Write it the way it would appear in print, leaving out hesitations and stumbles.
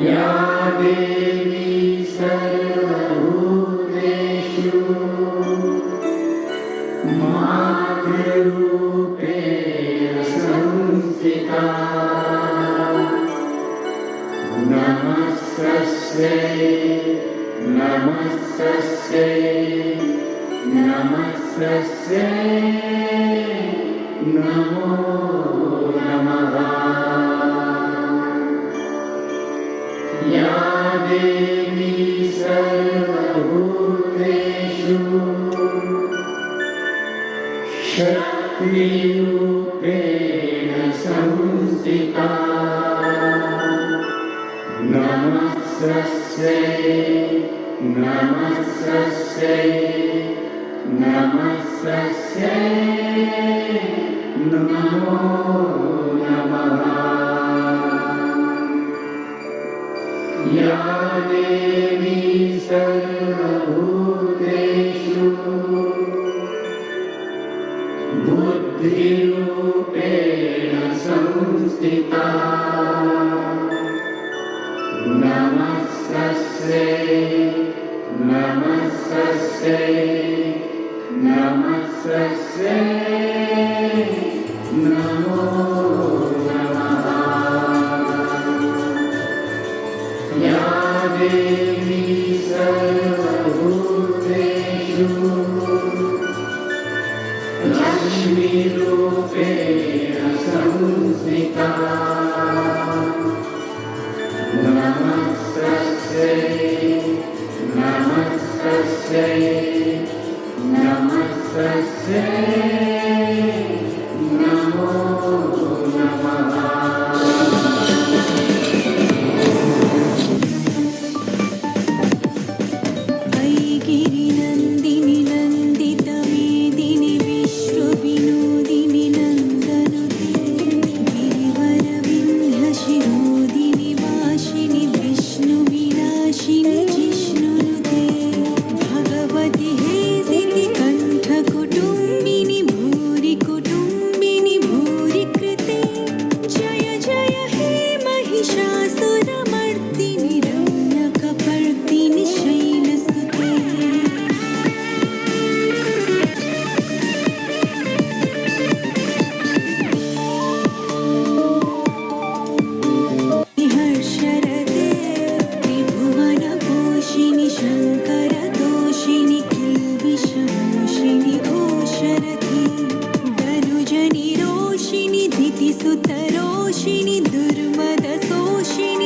या देवी सर्वभूतेषु मातृरूपेण संस्थिता नमस्तस्यै नमस्तस्यै नमस्तस्यै नमो नमः। या देवी सर्वभूतेषु शक्तिरूपेण संस्थिता नमस्तस्यै नमस्तस्यै नमस्तस्यै नमो नमः। या देवी सर्वभूतेषु बुद्धिरूपेण संस्थिता नमस्तस्यै नमस्तस्यै नमस्तस्यै नमो नमः। या देवी सर्वभूतेषु लक्ष्मीरूपेण संस्थिता नमस्तस्यै नमस्तस्यै नमस्तस्यै नमो नमः। ऐगिरिनन्दिनि नन्दितमेदिनि विश्वविनोदिनि नन्दनुते गिरिवरविन्ध्यशिरोदिनि वासिनि विष्णुविनाशिनि जिष्णुनुते भगवति हे सिद्धिकण्ठकुटुम्बिनि भूरि कुटुम्बिनि भूरि कृते जय जय हे महिषासुरमर्दिनि रम्यकपर्दिनि शैलसुते हर्षरते त्रिभुवनपोषिणि शङ्करदोषिणि किल्बिषमोषिणि घोषरथि दनुजनिरोषिणि धितिसुतरोषिणि दुर्मदशोषिणि